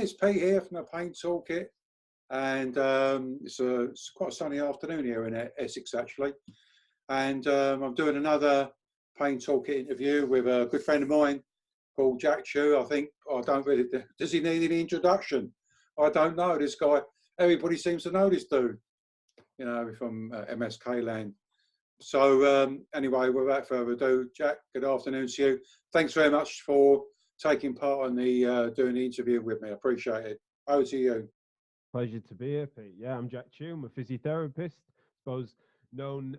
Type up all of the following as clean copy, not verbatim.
it's Pete here from the Pain Toolkit, and it's quite a sunny afternoon here in Essex actually, and I'm doing another Pain Toolkit interview with a good friend of mine called Jack Chu. Does he need any introduction? I don't know. This guy, everybody seems to know this dude, from MSK land. So anyway, without further ado, Jack, good afternoon to you. Thanks very much for taking part in doing the interview with me. I appreciate it. Over to you. Pleasure to be here, Pete. Yeah, I'm Jack Chu. I'm a physiotherapist, suppose known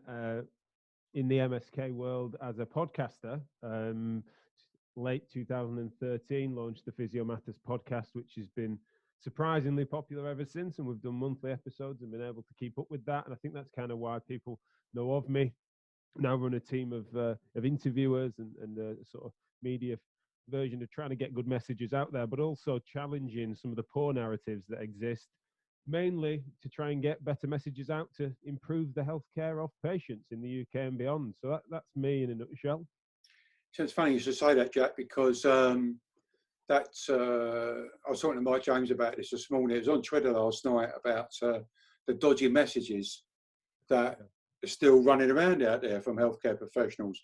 in the MSK world as a podcaster. Late 2013, launched the Physio Matters podcast, which has been surprisingly popular ever since, and we've done monthly episodes and been able to keep up with that. And I think that's kind of why people know of me. Now run a team of interviewers and sort of media version of trying to get good messages out there, but also challenging some of the poor narratives that exist, mainly to try and get better messages out to improve the healthcare of patients in the UK and beyond. So that's me in a nutshell. So it's funny you should say that, Jack, because I was talking to Mike James about this morning. It was on Twitter last night about the dodgy messages that are still running around out there from healthcare professionals.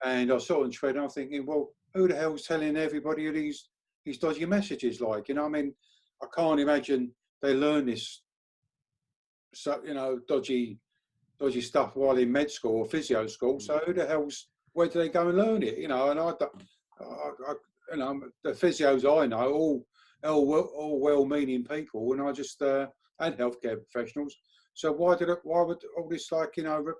And I saw it on Twitter and I'm thinking, well, who the hell's telling everybody these dodgy messages like? I mean, I can't imagine they learn this, dodgy stuff while in med school or physio school. So where do they go and learn it? And the physios I know, all well-meaning people, and I just and healthcare professionals. So why would all this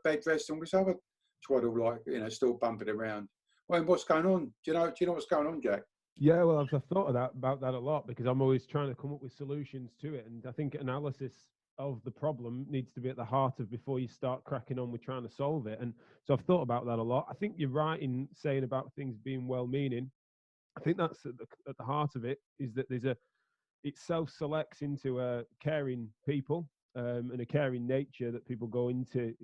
bed rest and all this other twaddle still bumping around? Well, what's going on? Do you know what's going on, Jack? Yeah, well, I've thought about that a lot because I'm always trying to come up with solutions to it, and I think analysis of the problem needs to be at the heart of before you start cracking on with trying to solve it. And so I've thought about that a lot. I think you're right in saying about things being well-meaning. I think that's at the heart of it, is that it self-selects into caring people and a caring nature that people go into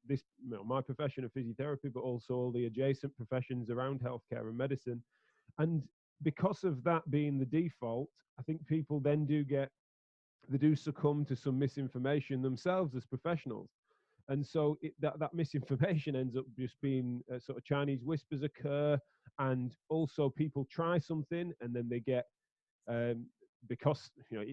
this, my profession of physiotherapy, but also all the adjacent professions around healthcare and medicine. And because of that being the default, I think people then do succumb to some misinformation themselves as professionals. And so that misinformation ends up just being sort of Chinese whispers occur, and also people try something and then they get, because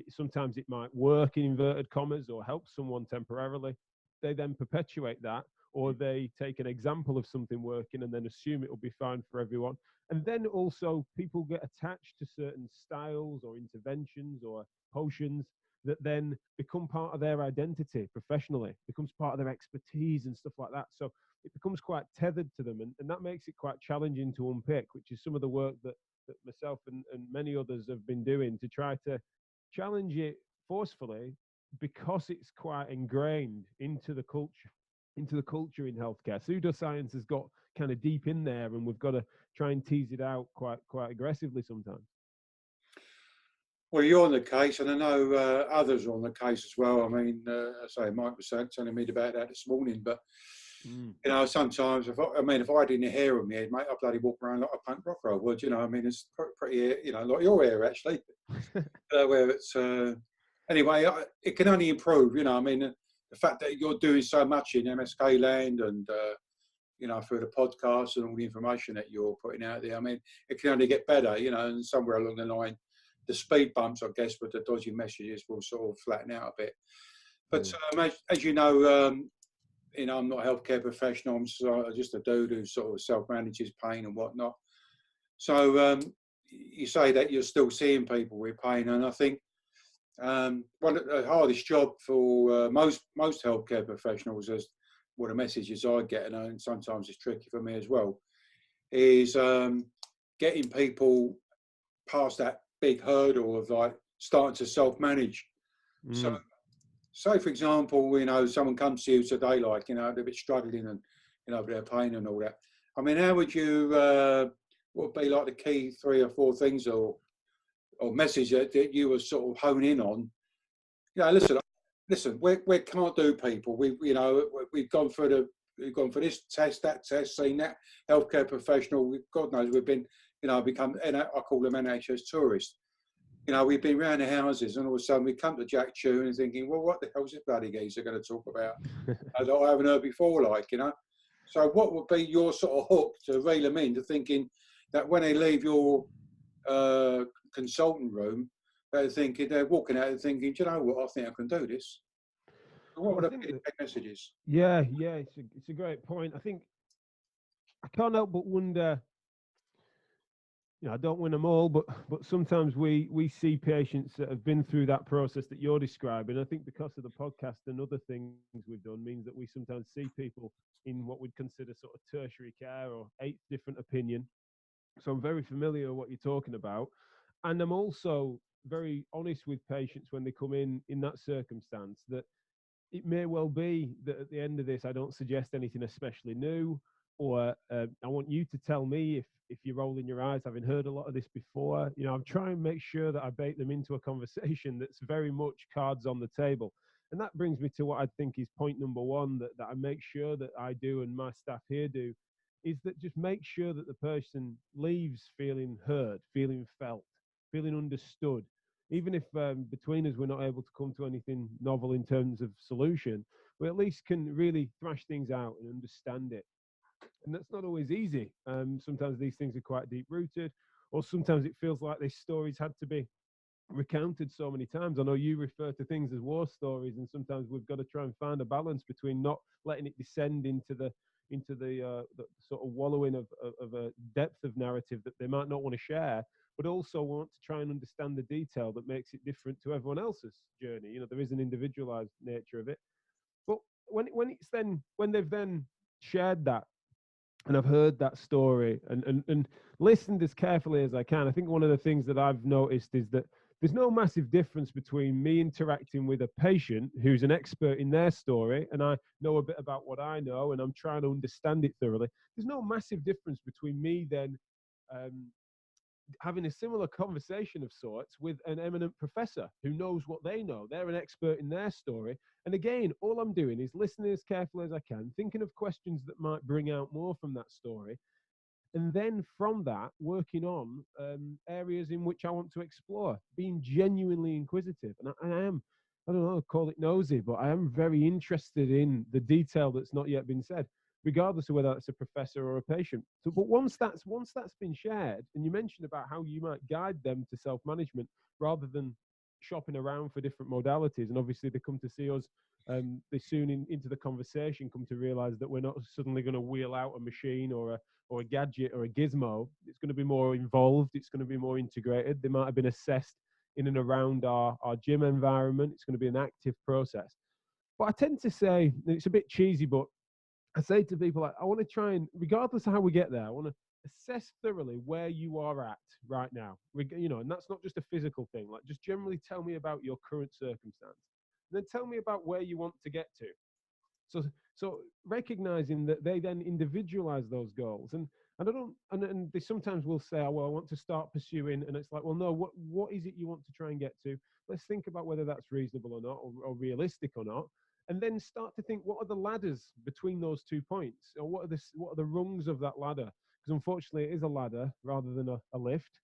sometimes it might work in inverted commas or help someone temporarily, they then perpetuate that, or they take an example of something working and then assume it will be fine for everyone. And then also people get attached to certain styles or interventions or potions that then become part of their identity professionally, becomes part of their expertise and stuff like that. So it becomes quite tethered to them, and that makes it quite challenging to unpick, which is some of the work that myself and many others have been doing to try to challenge it forcefully, because it's quite ingrained into the culture in healthcare. Pseudoscience has got kind of deep in there, and we've got to try and tease it out quite aggressively sometimes. Well, you're on the case, and I know others are on the case as well. I mean, Mike was telling me about that this morning, but sometimes if I had any hair on my head, mate, I'd bloody walk around like a punk rocker. I would, I mean, it's pretty, like your hair actually, where it's anyway. It can only improve, I mean, the fact that you're doing so much in MSK land and through the podcast and all the information that you're putting out there. I mean, it can only get better, and somewhere along the line, the speed bumps, I guess, with the dodgy messages will sort of flatten out a bit. But as you know, I'm not a healthcare professional. I'm just a dude who sort of self-manages pain and whatnot. So you say that you're still seeing people with pain, and I think one of the hardest job for most healthcare professionals, is what the messages I get, and sometimes it's tricky for me as well, is getting people past that big hurdle of starting to self-manage. So say for example, someone comes to you today, they're a bit struggling and with their pain and all that. I mean, how would you what would be the key 3 or 4 things or message that you were sort of hone in on? Listen, we can't do people. We've gone for this test, that test, seen that healthcare professional. God knows we've been, become, I call them NHS tourists. you know, we've been round the houses and all of a sudden we come to Jack Tune and thinking, well, what the hell's this bloody geezer going to talk about that I haven't heard before, like, you know? So what would be your sort of hook to reel them into thinking that when they leave your consultant room, they're walking out and thinking, do you know what, I think I can do this. What Well, would I be think the messages? yeah, it's a great point. I think I can't help but wonder. I don't win them all, but sometimes we see patients that have been through that process that you're describing. I think because of the podcast and other things we've done means that we sometimes see people in what we'd consider sort of tertiary care or eighth different opinion. So I'm very familiar with what you're talking about, and I'm also very honest with patients when they come in that circumstance that it may well be that at the end of this, I don't suggest anything especially new, or I want you to tell me if you're rolling your eyes, having heard a lot of this before. I'm trying to make sure that I bait them into a conversation that's very much cards on the table. And that brings me to what I think is point number one that I make sure that I do and my staff here do, is that just make sure that the person leaves feeling heard, feeling felt, feeling understood, even if between us we're not able to come to anything novel in terms of solution, we at least can really thrash things out and understand it. And that's not always easy. Sometimes these things are quite deep rooted, or sometimes it feels like these stories had to be recounted so many times. I know you refer to things as war stories, and sometimes we've got to try and find a balance between not letting it descend into the sort of wallowing of a depth of narrative that they might not want to share, but also want to try and understand the detail that makes it different to everyone else's journey. There is an individualized nature of it. But when they've then shared that, and I've heard that story and listened as carefully as I can, I think one of the things that I've noticed is that there's no massive difference between me interacting with a patient who's an expert in their story and I know a bit about what I know and I'm trying to understand it thoroughly. There's no massive difference between me then um, having a similar conversation of sorts with an eminent professor who knows what they know. They're an expert in their story. And again, all I'm doing is listening as carefully as I can, thinking of questions that might bring out more from that story. And then from that, working on areas in which I want to explore, being genuinely inquisitive. And I am, I don't know, call it nosy, but I am very interested in the detail that's not yet been said, regardless of whether that's a professor or a patient. So, but once that's been shared, and you mentioned about how you might guide them to self-management rather than shopping around for different modalities, and obviously they come to see us. They soon into the conversation come to realize that we're not suddenly going to wheel out a machine or a gadget or a gizmo. It's going to be more involved. It's going to be more integrated. They might have been assessed in and around our gym environment. It's going to be an active process. But I tend to say, and it's a bit cheesy, but I say to people, like, I want to try and, regardless of how we get there, I want to assess thoroughly where you are at right now. And that's not just a physical thing. Like, just generally tell me about your current circumstance. And then tell me about where you want to get to. So recognizing that they then individualize those goals, and I don't, and they sometimes will say, oh, well, I want to start pursuing, and it's like, well, no, what is it you want to try and get to? Let's think about whether that's reasonable or not, or realistic or not, and then start to think, what are the ladders between those 2 points, or what are the rungs of that ladder? Because unfortunately, it is a ladder rather than a lift,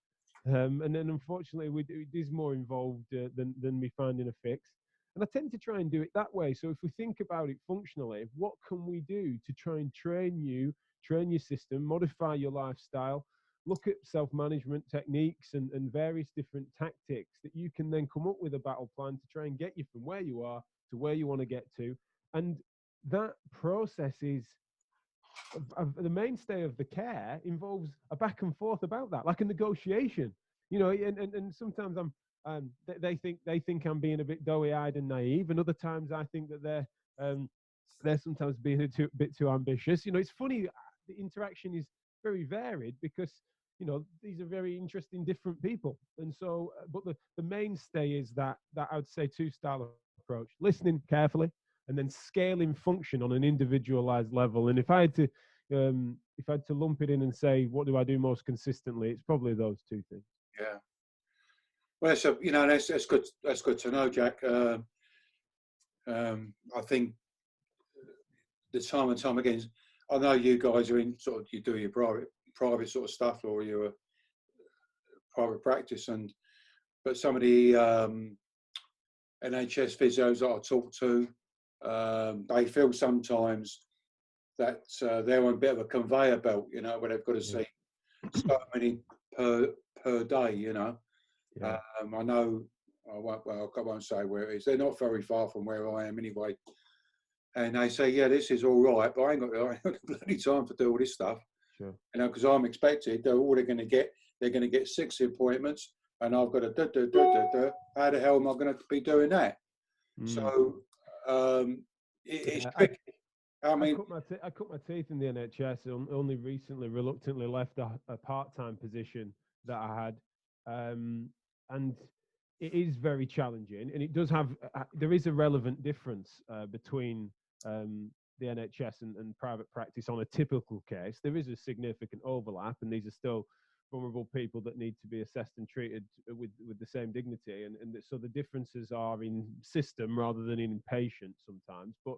and then unfortunately, it is more involved than me finding a fix. And I tend to try and do it that way. So if we think about it functionally, what can we do to try and train your system, modify your lifestyle, look at self-management techniques and various different tactics that you can then come up with a battle plan to try and get you from where you are to where you want to get to. And that process is the mainstay of the care involves a back and forth about that, like a negotiation, and sometimes they think I'm being a bit doughy-eyed and naive, and other times I think that they're sometimes being a bit too ambitious. It's funny. The interaction is very varied because these are very interesting, different people, and so. But the mainstay is that I would say two-style approach: listening carefully, and then scaling function on an individualized level. And if I had to lump it in and say what do I do most consistently, it's probably those two things. Yeah. Well, so that's good. That's good to know, Jack. I think the time and time again, I know you guys are in sort of, you do your private sort of stuff, or you're a private practice, and but some of the NHS physios that I talk to, they feel sometimes that they're on a bit of a conveyor belt, you know, where they've got to see so many per day, you know. I know, I won't say where it is. They're not very far from where I am anyway. And they say, yeah, this is all right, but I ain't got the bloody time to do all this stuff. Sure. You know, because I'm expected, they're going to get 6 appointments, and I've got to How the hell am I going to be doing that? So it's tricky. I mean, I cut my teeth in the NHS. Only recently, reluctantly left a part-time position that I had, and it is very challenging. And it does have there is a relevant difference between the NHS and private practice on a typical case. There is a significant overlap, and these are still vulnerable people that need to be assessed and treated with the same dignity. And so the differences are in system rather than in patient sometimes, but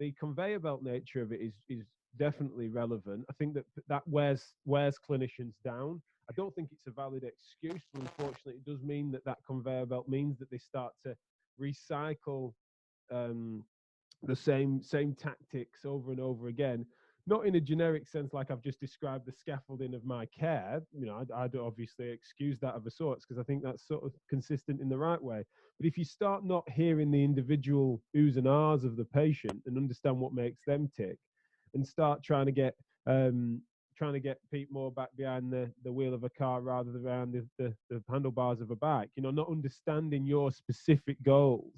the conveyor belt nature of it is definitely relevant. I think that wears clinicians down. I don't think it's a valid excuse, but unfortunately, it does mean that conveyor belt means that they start to recycle the same tactics over and over again. Not in a generic sense, like I've just described the scaffolding of my care. You know, I'd obviously excuse that of a sorts because I think that's sort of consistent in the right way. But if you start not hearing the individual oohs and ahs of the patient and understand what makes them tick, and start trying to get Pete more back behind the wheel of a car rather than around the handlebars of a bike, you know, not understanding your specific goals,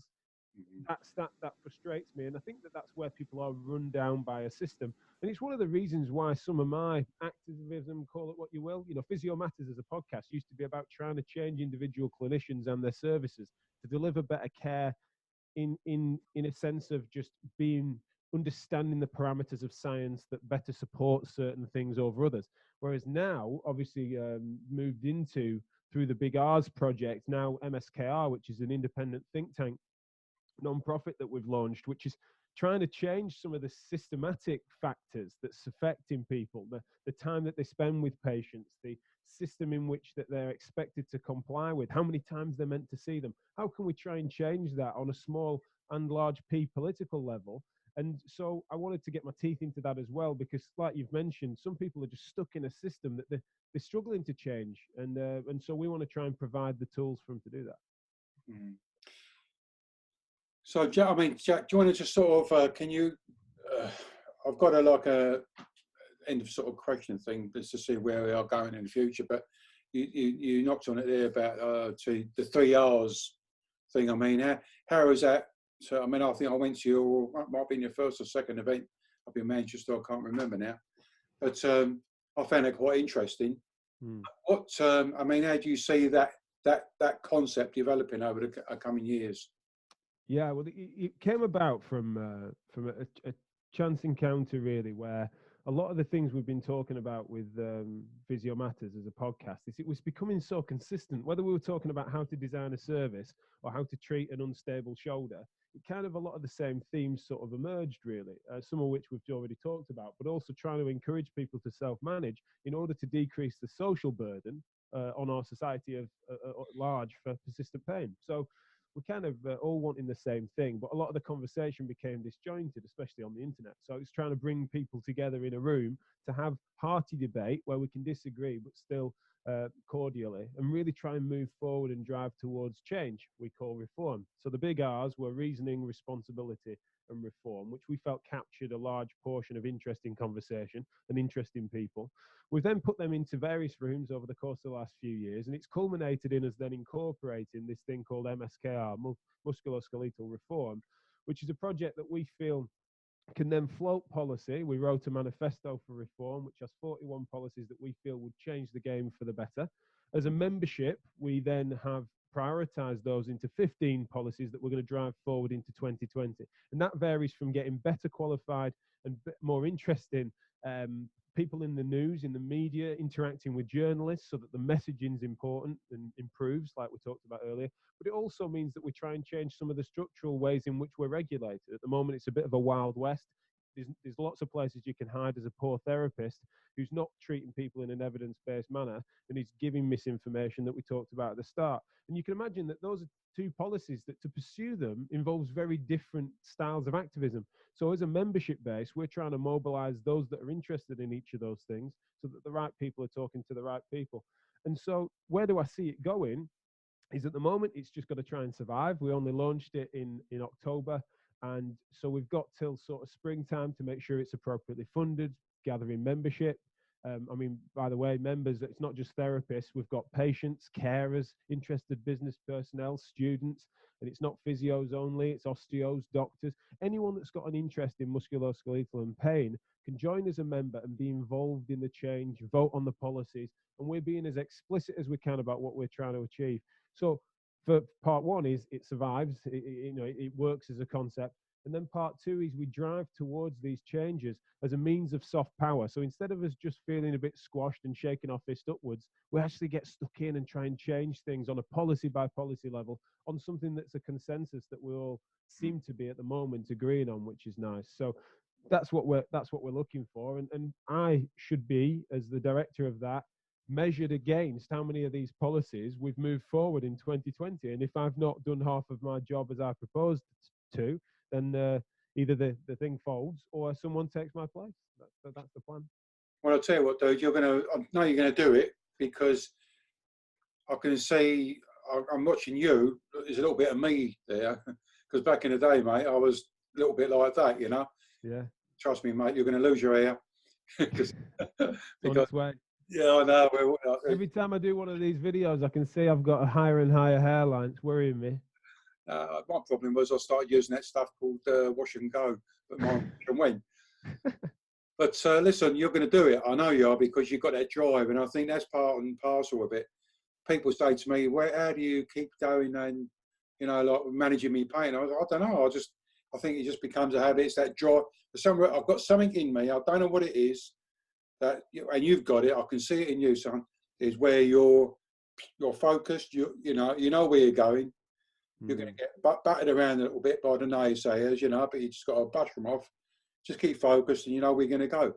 that frustrates me. And I think that's where people are run down by a system. And it's one of the reasons why some of my activism, call it what you will, you know, Physio Matters as a podcast used to be about trying to change individual clinicians and their services to deliver better care in a sense of just understanding the parameters of science that better support certain things over others. Whereas now, obviously, moved into through the BigRs project, now MSKR, which is an independent think tank non-profit that we've launched, which is trying to change some of the systematic factors that's affecting people, the time that they spend with patients, the system in which that they're expected to comply with, how many times they're meant to see them. How can we try and change that on a small and large P political level? And so I wanted to get my teeth into that as well, because like you've mentioned, some people are just stuck in a system that they're struggling to change. And so we want to try and provide the tools for them to do that. So, I mean, Jack, do you want to just sort of, can you, I've got a end of sort of question thing just to see where we are going in the future, but you knocked on it there about to the 3 R's thing. I mean, how is that? So, I mean, I think I went to your, might be in your first or second event up in Manchester, I can't remember now, but I found it quite interesting. What, I mean, how do you see that concept developing over the coming years? Yeah, well, it came about from a chance encounter, really, where a lot of the things we've been talking about with Physio Matters as a podcast, it was becoming so consistent. Whether we were talking about how to design a service or how to treat an unstable shoulder, it kind of a lot of the same themes sort of emerged, really, some of which we've already talked about, but also trying to encourage people to self-manage in order to decrease the social burden on our society at large for persistent pain. So we kind of all wanting the same thing, but a lot of the conversation became disjointed, especially on the internet. So it's trying to bring people together in a room to have hearty debate where we can disagree, but still cordially, and really try and move forward and drive towards change we call reform. So the big R's were reasoning, responsibility, and reform, which we felt captured a large portion of interesting conversation and interesting people. We've then put them into various rooms over the course of the last few years, and it's culminated in us then incorporating this thing called MSKR, musculoskeletal reform, which is a project that we feel can then float policy. We wrote a manifesto for reform, which has 41 policies that we feel would change the game for the better. As a membership, we then have prioritized those into 15 policies that we're going to drive forward into 2020. And that varies from getting better qualified and more interesting people in the news, in the media, interacting with journalists so that the messaging is important and improves, like we talked about earlier. But it also means that we try and change some of the structural ways in which we're regulated. At the moment, it's a bit of a wild west. there's lots of places you can hide as a poor therapist who's not treating people in an evidence-based manner, and he's giving misinformation that we talked about at the start. And you can imagine that those are two policies that to pursue them involves very different styles of activism. So as a membership base, we're trying to mobilize those that are interested in each of those things so that the right people are talking to the right people. And so where do I see it going? Is at the moment it's just got to try and survive. We only launched it in October, and so we've got till sort of springtime to make sure it's appropriately funded, gathering membership. I mean, by the way, members, it's not just therapists. We've got patients, carers, interested business personnel, students, and it's not physios only. It's osteos, doctors. Anyone that's got an interest in musculoskeletal and pain can join as a member and be involved in the change, vote on the policies, and we're being as explicit as we can about what we're trying to achieve. So for part one is it survives, it works as a concept. And then part two is we drive towards these changes as a means of soft power. So instead of us just feeling a bit squashed and shaking our fist upwards, we actually get stuck in and try and change things on a policy by policy level on something that's a consensus that we all seem to be at the moment agreeing on, which is nice. So that's what we're looking for. And I should be, as the director of that, measured against how many of these policies we've moved forward in 2020. And if I've not done half of my job as I proposed to, then either the thing folds or someone takes my place. That's the plan. Well, I'll tell you what, dude, I know you're going to do it, because I can see, I'm watching you, there's a little bit of me there, because back in the day, mate, I was a little bit like that, you know? Yeah. Trust me, mate, you're going to lose your hair. because, on its way. Yeah, I know. Every time I do one of these videos, I can see I've got a higher and higher hairline. It's worrying me. My problem was I started using that stuff called wash and go, but mine went. But listen, you're going to do it. I know you are, because you've got that drive, and I think that's part and parcel of it. People say to me, how do you keep going and, like managing me pain? I don't know. I think it just becomes a habit. It's that drive. I've got something in me. I don't know what it is. And you've got it. I can see it in you, son. Is where you're focused. You know where you're going. You're going to get battered around a little bit by the naysayers, but you just got to brush them off. Just keep focused, and you know where you're going to go.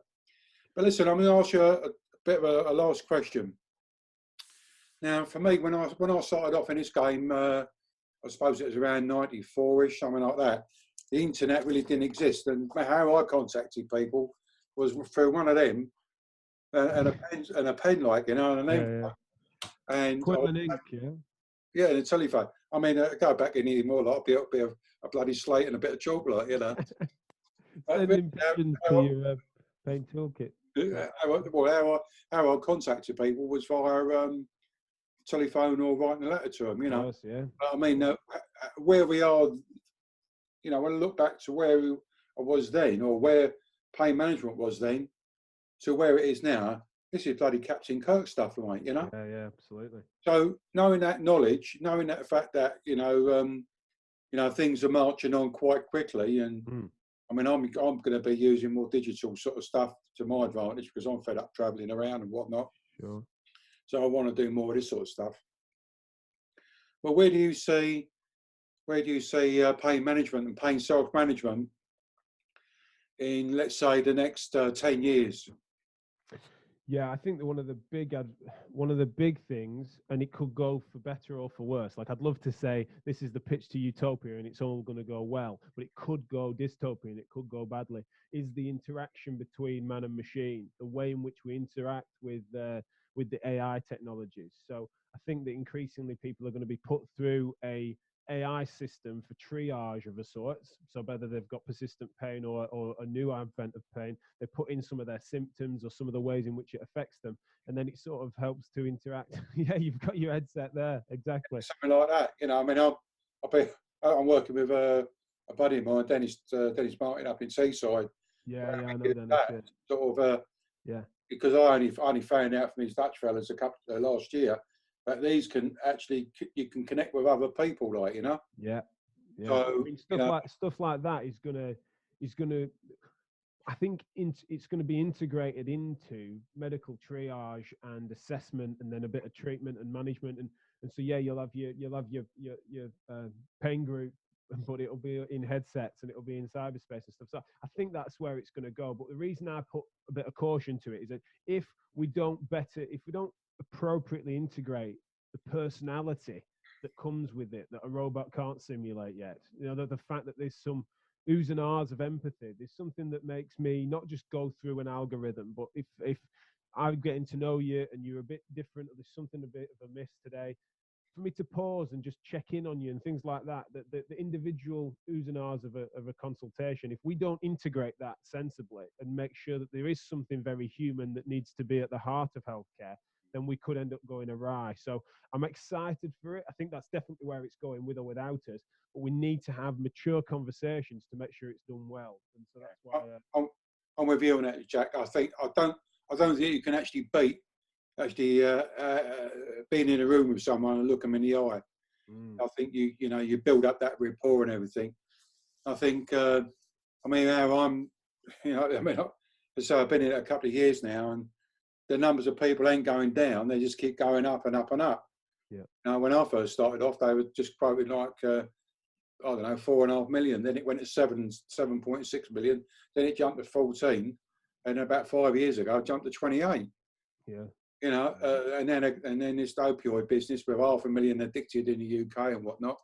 But listen, I'm going to ask you a bit of a last question. Now, for me, when I started off in this game, I suppose it was around 94-ish, something like that. The internet really didn't exist, and how I contacted people was through one of them. And a pen, like, and an ink, and Quitman ink, yeah, and a telephone. I mean, go back in here more like a bit of a bloody slate and a bit of chalk, like, Sending pigeons to your paint toolkit. How I contacted people was via telephone or writing a letter to them, Of course, yeah. But I mean, where we are, when I look back to where I was then, or where pain management was then, to where it is now, this is bloody Captain Kirk stuff, mate, Yeah, absolutely. So knowing that knowledge, knowing that fact that, things are marching on quite quickly, and I mean, I'm going to be using more digital sort of stuff to my advantage, because I'm fed up travelling around and whatnot. Sure. So I want to do more of this sort of stuff. Well, where do you see pain management and pain self-management in, let's say, the next 10 years? Yeah, I think that one of the big things, and it could go for better or for worse. Like, I'd love to say this is the pitch to utopia and it's all going to go well, but it could go dystopian, it could go badly, is the interaction between man and machine, the way in which we interact with the AI technologies. So I think that increasingly people are going to be put through a AI system for triage of a sort. So whether they've got persistent pain or a new advent of pain, they put in some of their symptoms or some of the ways in which it affects them, and then it sort of helps to interact. Yeah, you've got your headset there, exactly. Something like that, I mean, I'm working with a buddy of mine, Dennis Martin, up in Seaside. Yeah, I know Dennis. Sort of, yeah. Because I only found out from these Dutch fellas last year that these you can connect with other people, like, Yeah. So, I mean, stuff like that is gonna. I think it's going to be integrated into medical triage and assessment, and then a bit of treatment and management, and so yeah, you'll have your pain group but it'll be in headsets and it'll be in cyberspace and stuff. So I think that's where it's going to go. But the reason I put a bit of caution to it is that if we don't appropriately integrate the personality that comes with it that a robot can't simulate yet, the fact that there's some oohs and ahs of empathy, there's something that makes me not just go through an algorithm, but if I'm getting to know you and you're a bit different, or there's something a bit of a miss today, for me to pause and just check in on you and things like that, the individual oohs and ahs of a consultation, if we don't integrate that sensibly and make sure that there is something very human that needs to be at the heart of healthcare, then we could end up going awry. So I'm excited for it. I think that's definitely where it's going, with or without us. But we need to have mature conversations to make sure it's done well. And so that's why I'm with you on that, Jack. I don't think you can actually beat being in a room with someone and look them in the eye. I think you build up that rapport and everything. I think how I'm, so I've been in it a couple of years now, and the numbers of people ain't going down; they just keep going up and up and up. Yeah. Now, when I first started off, they were just quoted like I don't know, 4.5 million. Then it went to 7.6 million. Then it jumped to 14, and about 5 years ago, it jumped to 28. Yeah. And then this opioid business with 500,000 addicted in the UK and whatnot.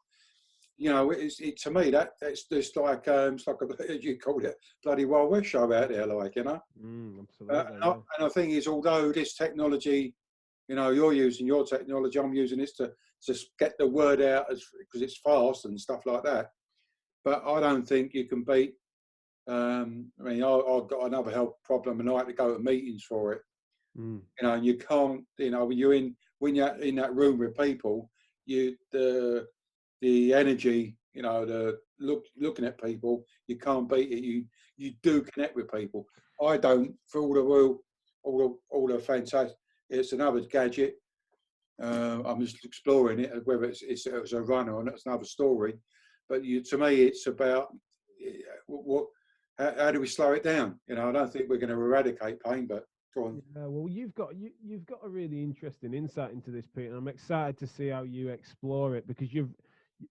To me that's just like it's like as you called it, bloody Wild West show out there, absolutely. And I think is, although this technology, you're using your technology, I'm using this to just get the word out because it's fast and stuff like that. But I don't think you can beat. I've got another health problem and I had to go to meetings for it. And you can't, when you're in that room with people, the energy, the looking at people, you can't beat it. You do connect with people. I don't, for all the fantastic. It's another gadget. I'm just exploring it. Whether it's a run or not, it's another story. But to me, it's about how do we slow it down? I don't think we're going to eradicate pain, but go on. Yeah, well, you've got a really interesting insight into this, Pete, and I'm excited to see how you explore it, because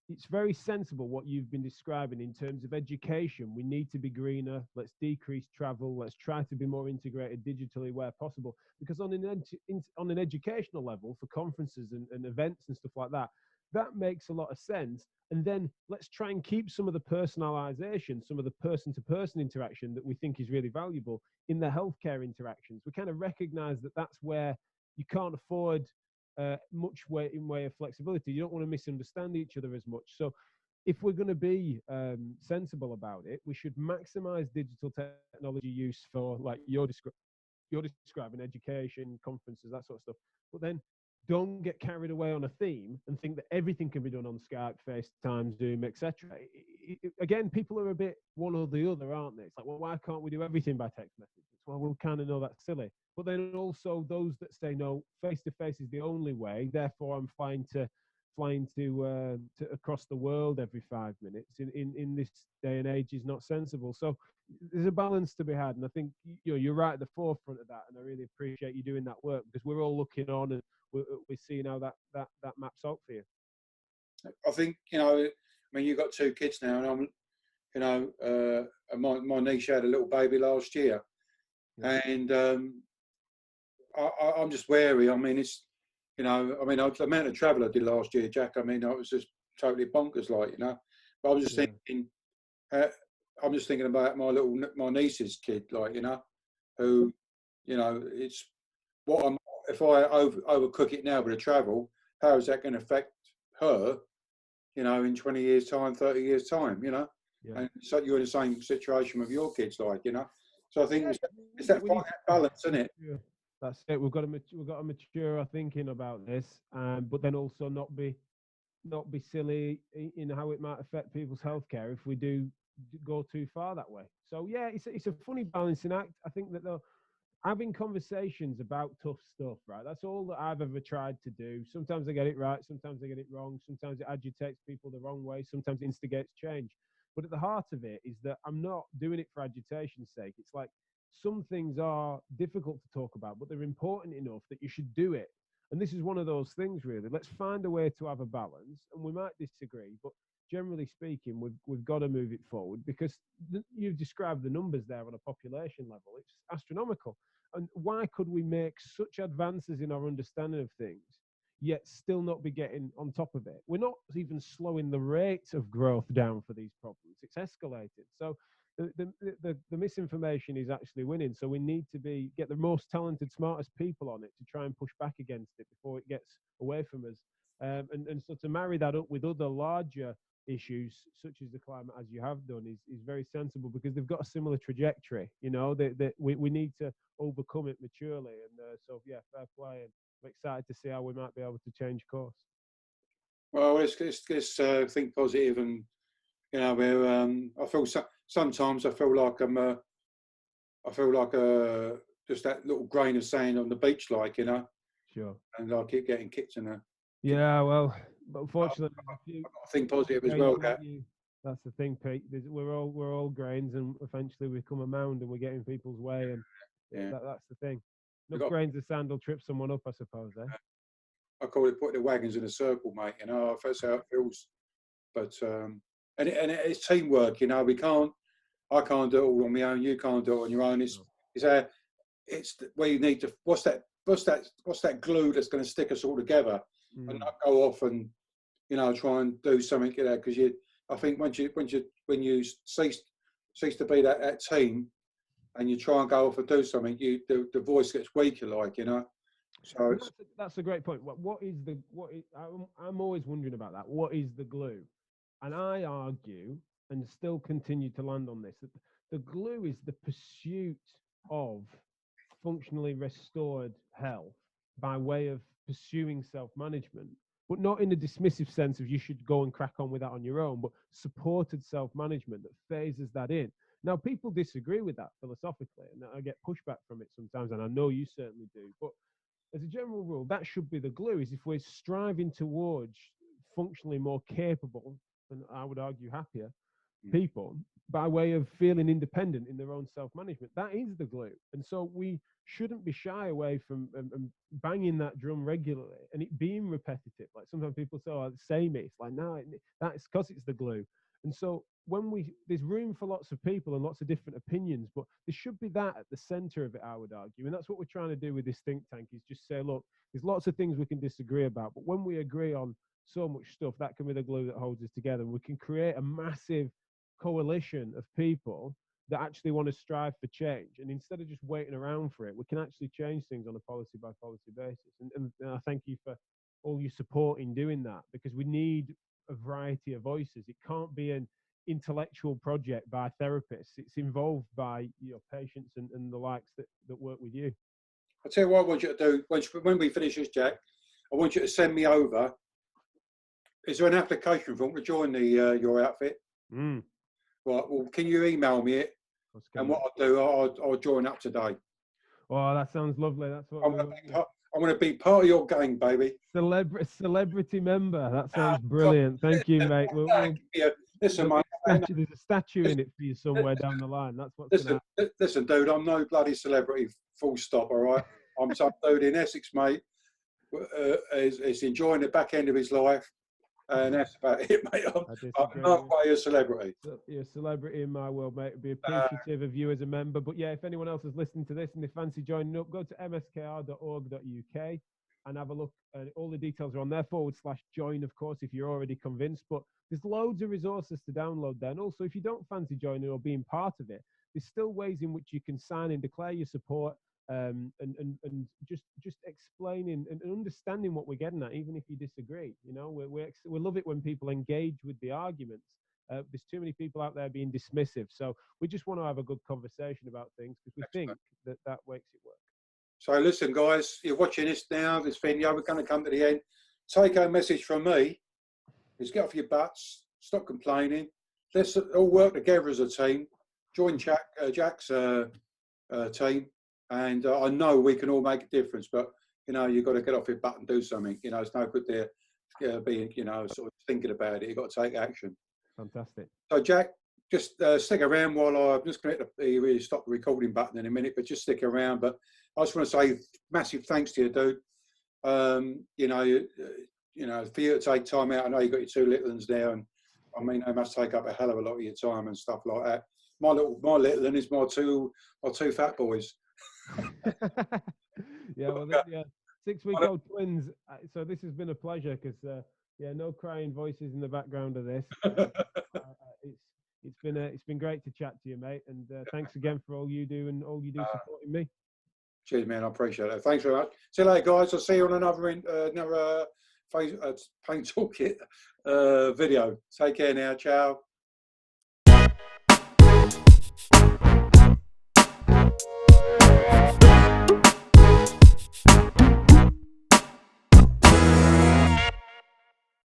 it's very sensible what you've been describing in terms of education. We need to be greener. Let's decrease travel. Let's try to be more integrated digitally where possible. Because on an educational level, for conferences and events and stuff like that, that makes a lot of sense. And then let's try and keep some of the personalization, some of the person-to-person interaction that we think is really valuable in the healthcare interactions. We kind of recognize that that's where you can't afford much in way of flexibility. You don't want to misunderstand each other as much. So if we're going to be sensible about it, we should maximize digital technology use for, like you're describing, education, conferences, that sort of stuff. But then don't get carried away on a theme and think that everything can be done on Skype, FaceTime, Zoom, etc. Again, people are a bit one or the other, aren't they? It's like, well, why can't we do everything by text message? Well, we kind of know that's silly. But then also those that say, no, face-to-face is the only way, therefore I'm flying to across the world every 5 minutes in this day and age is not sensible. So there's a balance to be had, and I think you're right at the forefront of that, and I really appreciate you doing that work, because we're all looking on and we're seeing how that maps out for you. I think you've got 2 kids now, and my niece had a little baby last year, and I'm just wary. I mean, it's the amount of travel I did last year, Jack. I was just totally bonkers, But I was just thinking, I'm just thinking about my niece's kid, who, it's what if I overcook it now with the travel, how is that going to affect her, in 20 years' time, 30 years' time, And so you're in the same situation with your kids, So I think it's that balance, isn't it? Yeah. That's it. We've got to mature our thinking about this, but then also not be silly in how it might affect people's healthcare if we do go too far that way. So yeah, it's a funny balancing act. I think that having conversations about tough stuff, right? That's all that I've ever tried to do. Sometimes I get it right, sometimes I get it wrong, sometimes it agitates people the wrong way, sometimes it instigates change. But at the heart of it is that I'm not doing it for agitation's sake. It's like, some things are difficult to talk about, but they're important enough that you should do it. And this is one of those things, really. Let's find a way to have a balance, and we might disagree, but generally speaking, we've got to move it forward, because you've described the numbers there on a population level. It's astronomical. And why could we make such advances in our understanding of things, yet still not be getting on top of it? We're not even slowing the rate of growth down for these problems. It's escalated. So the misinformation is actually winning. So we need to get the most talented, smartest people on it to try and push back against it before it gets away from us. And so to marry that up with other larger issues such as the climate, as you have done, is very sensible, because they've got a similar trajectory. You know, we need to overcome it maturely. And so yeah, fair play. And I'm excited to see how we might be able to change course. Well, let's think positive, and you know, I feel sometimes I feel like just that little grain of sand on the beach, like, you know. Sure. And I keep getting kicked in the. Yeah, well, but unfortunately, I think positive as well. That's the thing, Pete. We're all grains, and eventually we become a mound, and we get in people's way, and that's the thing. Enough grains of sand will trip someone up, I suppose. I call it putting the wagons in a circle, mate. You know, that's how it feels. But and it's teamwork. You know, I can't do it all on my own. You can't do it on your own. It's where you need to. What's that glue that's going to stick us all together, and not go off and, you know, try and do something, you know, because I think when you cease to be that team, and you try and go off and do something, the voice gets weaker, like, you know. So that's a great point. I'm always wondering about that. What is the glue? And I argue, and still continue to land on this, that the glue is the pursuit of functionally restored health by way of pursuing self-management, but not in a dismissive sense of you should go and crack on with that on your own, but supported self-management that phases that in. Now, people disagree with that philosophically, and I get pushback from it sometimes, and I know you certainly do. But as a general rule, that should be the glue, is if we're striving towards functionally more capable, and I would argue happier, people, by way of feeling independent in their own self-management. That is the glue. And so we shouldn't be shy away from banging that drum regularly and it being repetitive. Like sometimes people say, oh, it's samey. It's like, no, that's because it's the glue. And so there's room for lots of people and lots of different opinions, but there should be that at the center of it, I would argue. And that's what we're trying to do with this think tank, is just say, look, there's lots of things we can disagree about, but when we agree on so much stuff, that can be the glue that holds us together. We can create a massive coalition of people that actually want to strive for change, and instead of just waiting around for it, we can actually change things on a policy by policy basis. And I thank you for all your support in doing that, because we need a variety of voices. It can't be an intellectual project by therapists. It's involved by your patients and the likes that work with you. I'll tell you what I want you to do when we finish this, Jack. I want you to send me over. Is there an application form to join your outfit? Right, well, can you email me it? And what I'll do, I'll join up today. Oh, that sounds lovely. That's what I'm going to be part of your gang, baby. Celebrity member. That sounds brilliant. Thank you, mate. Listen, mate. There's a statue in it for you somewhere down the line. That's what's going to happen. Listen, dude, I'm no bloody celebrity, full stop, all right? I'm some dude in Essex, mate. Is enjoying the back end of his life. And that's about it, mate. I'm not quite a celebrity. You're a celebrity in my world, mate. I'd be appreciative of you as a member. But yeah, if anyone else is listening to this and they fancy joining up, go to mskr.org.uk and have a look. All the details are on there, /join, of course, if you're already convinced. But there's loads of resources to download there. And also, if you don't fancy joining or being part of it, there's still ways in which you can sign and declare your support. And just explaining and understanding what we're getting at, even if you disagree. You know, we love it when people engage with the arguments. There's too many people out there being dismissive, so we just want to have a good conversation about things, because we think that makes it work. So listen, guys, you're watching this now, this video, we're going to come to the end. Take home message from me is get off your butts, stop complaining, let's all work together as a team. Join Jack's team. And I know we can all make a difference, but, you know, you've got to get off your butt and do something. You know, it's no good there being, you know, sort of thinking about it. You've got to take action. Fantastic. So, Jack, just stick around while I'm just going to really stop the recording button in a minute, but just stick around. But I just want to say massive thanks to you, dude. You know, for you to take time out. I know you've got your two little ones now, and I mean, they must take up a hell of a lot of your time and stuff like that. My little one is my two fat boys. Yeah, well, yeah, 6-week-old twins. So this has been a pleasure because yeah, no crying voices in the background of this. It's been great to chat to you, mate, and thanks again for all you do and all you do supporting me. Cheers, man. I appreciate it. Thanks very much. See you later, guys. I'll see you on another Pain Toolkit video. Take care now. Ciao.